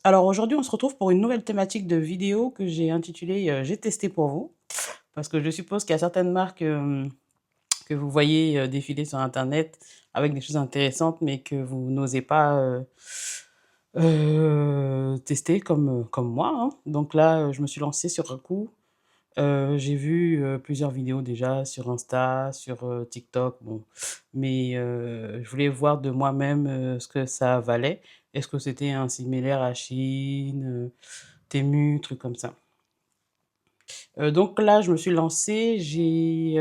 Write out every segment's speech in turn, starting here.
Alors aujourd'hui, on se retrouve pour une nouvelle thématique de vidéo que j'ai intitulée J'ai testé pour vous. Parce que je suppose qu'il y a certaines marques que vous voyez défiler sur Internet avec des choses intéressantes, mais que vous n'osez pas tester comme moi, hein. Donc là, je me suis lancée sur un coup. J'ai vu plusieurs vidéos déjà sur Insta, sur TikTok, bon. Mais je voulais voir de moi-même ce que ça valait. Est-ce que c'était un similaire à Chine, Temu, trucs comme ça. Donc là, je me suis lancée, j'ai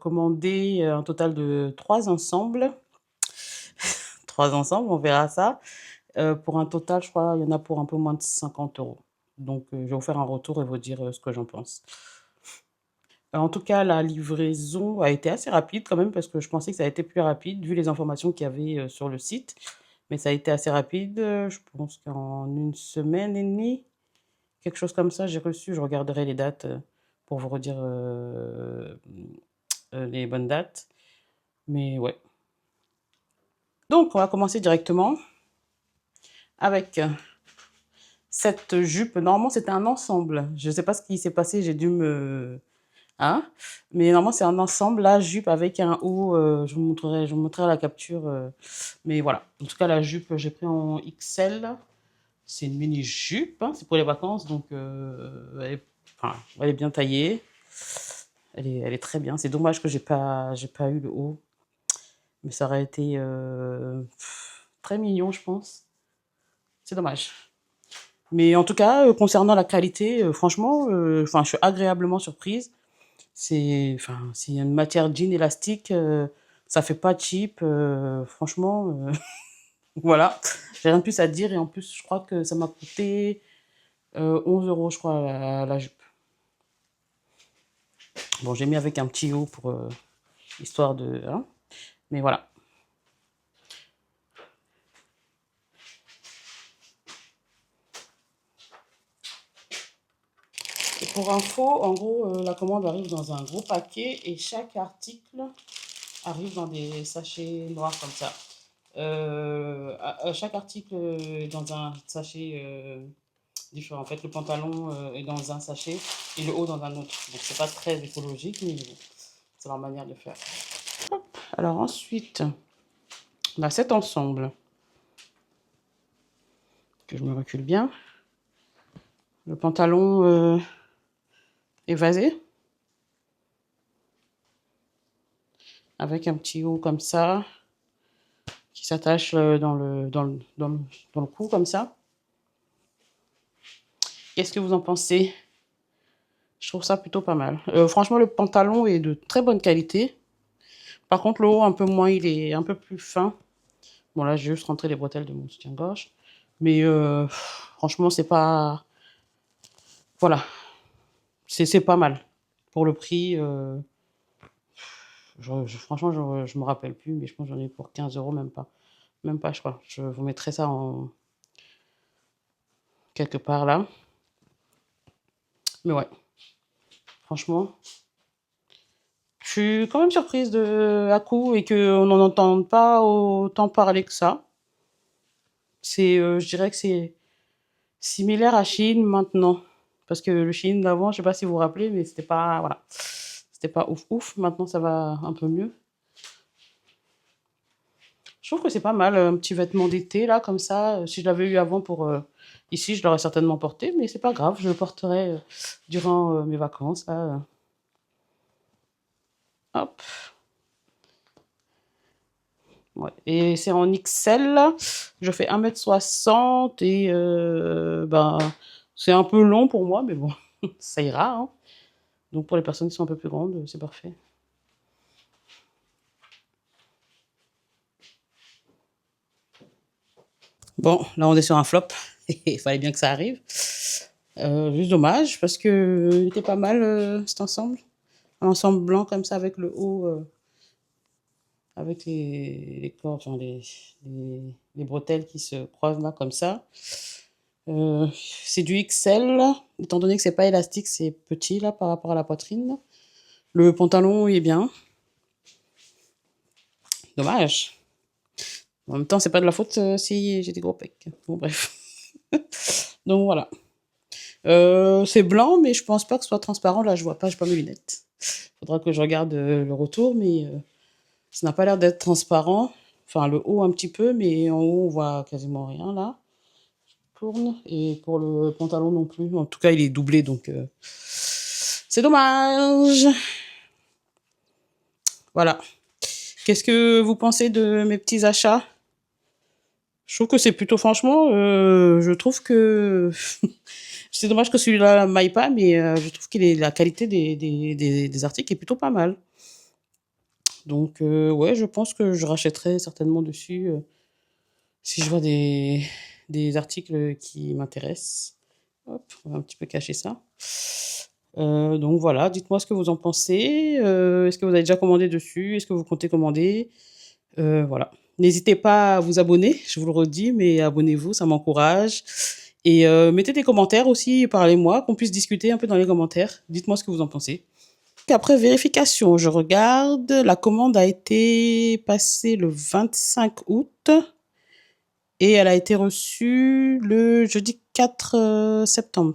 commandé un total de 3 ensembles. 3 ensembles, on verra ça. Pour un total, je crois, il y en a pour un peu moins de 50 euros. Donc je vais vous faire un retour et vous dire ce que j'en pense. En tout cas, la livraison a été assez rapide quand même parce que je pensais que ça a été plus rapide vu les informations qu'il y avait sur le site. Mais ça a été assez rapide. Je pense qu'en une semaine et demie, quelque chose comme ça, j'ai reçu. Je regarderai les dates pour vous redire les bonnes dates. Mais ouais. Donc, on va commencer directement avec cette jupe. Normalement, c'était un ensemble. Je ne sais pas ce qui s'est passé. J'ai dû me... Hein? Mais normalement, c'est un ensemble, la jupe avec un haut. Je vous montrerai la capture. Mais voilà. En tout cas, la jupe, j'ai pris en XL. C'est une mini jupe. Hein, c'est pour les vacances. Donc, enfin, elle est bien taillée. Elle est très bien. C'est dommage que j'ai pas eu le haut. Mais ça aurait été très mignon, je pense. C'est dommage. Mais en tout cas, concernant la qualité, franchement, enfin, je suis agréablement surprise. C'est une matière jean élastique, ça fait pas cheap, franchement, voilà. J'ai rien de plus à dire et en plus, je crois que ça m'a coûté 11 euros, je crois, la jupe. Bon, j'ai mis avec un petit haut pour histoire de, hein, mais voilà. Et pour info, en gros, la commande arrive dans un gros paquet et chaque article arrive dans des sachets noirs comme ça. Chaque article est dans un sachet différent. En fait, le pantalon est dans un sachet et le haut dans un autre. Donc, c'est pas très écologique, mais bon, c'est leur manière de faire. Alors ensuite, on a cet ensemble que je me recule bien. Le pantalon évasé avec un petit haut comme ça qui s'attache dans le cou comme ça. Qu'est-ce que vous en pensez? Je trouve ça plutôt pas mal. Franchement, le pantalon est de très bonne qualité. Par contre, le haut, un peu moins, il est un peu plus fin. Bon, là, j'ai juste rentré les bretelles de mon soutien-gorge. Mais franchement, c'est pas... Voilà, c'est pas mal. Pour le prix, franchement, je me rappelle plus, mais je pense que j'en ai pour 15 euros, même pas. Même pas, je crois. Je vous mettrai ça en quelque part là. Mais ouais, franchement, je suis quand même surprise de à coup et qu'on n'en entende pas autant parler que ça. Je dirais que c'est similaire à Chine maintenant. Parce que le Chine d'avant, je sais pas si vous vous rappelez, mais c'était pas, voilà, c'était pas ouf ouf. Maintenant, ça va un peu mieux. Je trouve que c'est pas mal, un petit vêtement d'été là, comme ça. Si je l'avais eu avant pour ici, je l'aurais certainement porté, mais c'est pas grave, je le porterai durant mes vacances là. Hop. Ouais. Et c'est en XL. Je fais 1,60 m et ben, c'est un peu long pour moi, mais bon, ça ira, hein. Donc pour les personnes qui sont un peu plus grandes, c'est parfait. Bon, là on est sur un flop. Il fallait bien que ça arrive. Juste dommage parce que il était pas mal cet ensemble. Un ensemble blanc comme ça avec le haut, avec les cordes, enfin les bretelles qui se croisent là comme ça. C'est du XL, étant donné que c'est pas élastique, c'est petit là par rapport à la poitrine. Le pantalon il est bien. Dommage. En même temps, c'est pas de la faute si j'ai des gros pecs. Bon bref. Donc voilà. C'est blanc, mais je pense pas que ce soit transparent. Là, je vois pas, j'ai pas mes lunettes. Faudra que je regarde le retour, mais ça n'a pas l'air d'être transparent. Enfin, le haut un petit peu, mais en haut, on voit quasiment rien là. Je tourne. Et pour le pantalon non plus. En tout cas, il est doublé, donc c'est dommage. Voilà. Qu'est-ce que vous pensez de mes petits achats? Je trouve que c'est plutôt, franchement, je trouve que c'est dommage que celui-là m'aille pas, mais je trouve que la qualité des articles est plutôt pas mal. Donc, ouais, je pense que je rachèterai certainement dessus si je vois des articles qui m'intéressent. Hop, on va un petit peu cacher ça. Donc voilà, dites-moi ce que vous en pensez. Est-ce que vous avez déjà commandé dessus? Est-ce que vous comptez commander? Voilà. N'hésitez pas à vous abonner, je vous le redis, mais abonnez-vous, ça m'encourage. Et mettez des commentaires aussi, parlez-moi, qu'on puisse discuter un peu dans les commentaires. Dites-moi ce que vous en pensez. Après vérification, je regarde, la commande a été passée le 25 août et elle a été reçue le jeudi 4 septembre.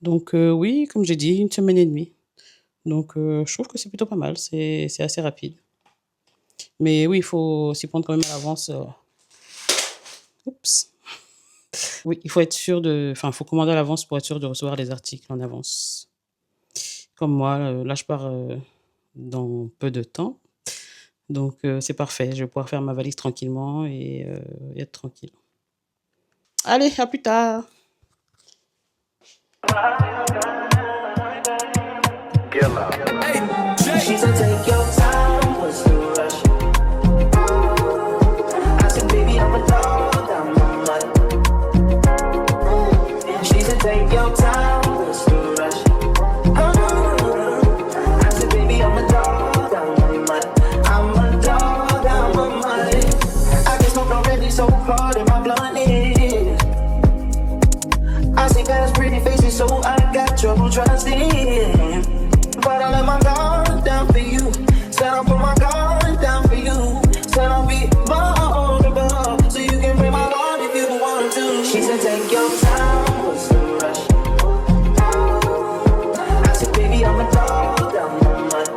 Donc oui, comme j'ai dit, 1 semaine et demie. Donc je trouve que c'est plutôt pas mal, c'est assez rapide. Mais oui, il faut s'y prendre quand même à l'avance. Oups. Oui, il faut être sûr de... Enfin, il faut commander à l'avance pour être sûr de recevoir les articles en avance. Comme moi, là, je pars dans peu de temps. Donc, c'est parfait. Je vais pouvoir faire ma valise tranquillement et être tranquille. Allez, à plus tard. She said, take your time, what's the rush? I said, baby, I'm a dog, I'm a mutt. She said, take your time, what's the rush? I said, baby, I'm a dog, I'm a mutt. I'm a dog, I'm a mutt. I get smoked already so hard in my blunt is. I see guys' pretty faces, so I got trouble trusting. But I let my guard down for you. Said I'll put my guard down for you. Said I'll be vulnerable, so you can break my heart if you want to. She said, take your time, what's the rush? I said, baby, I'm a dog, I'm a mutt.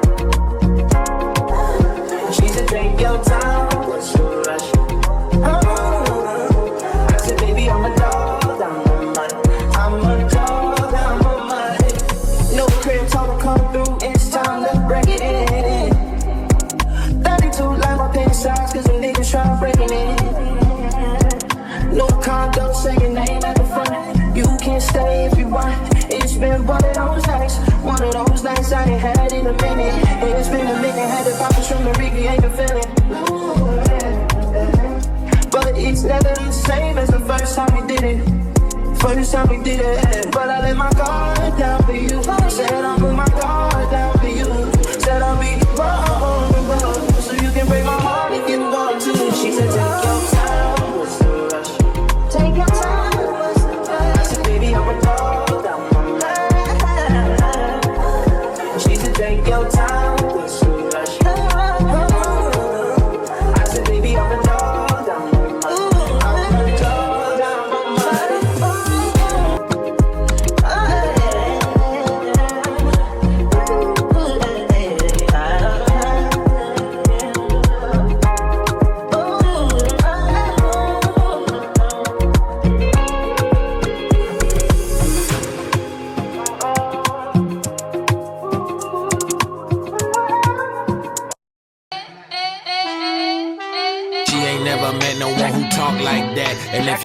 She said, take your time, what's the rush? I said, baby, I'm a dog, I'm a mutt. I'm a dog, I'm a mutt. No crib talk come through, it's time to break it in. 32 like my pen size, cause the niggas try breaking it. No condo, say your name at the front. You can stay if you want. It's been one of those nights I ain't had in a minute. It's been a minute, had the poppers from the Ricky, ain't been feeling. But it's never the same as the first time we did it. First time we did it. But I let my guard down for you. Said I'll put my guard down for you. Said I'll be vulnerable, so you can break my heart if you want to. She said, take your time, what's the rush? Take your time, what's the rush? I said, baby, I'm a dog, I'm a man. She said, take your time, what's the rush? I said, baby, I'm a dog, I'm a man. I'm a dog, I'm She ain't never met no one who talk like that. And if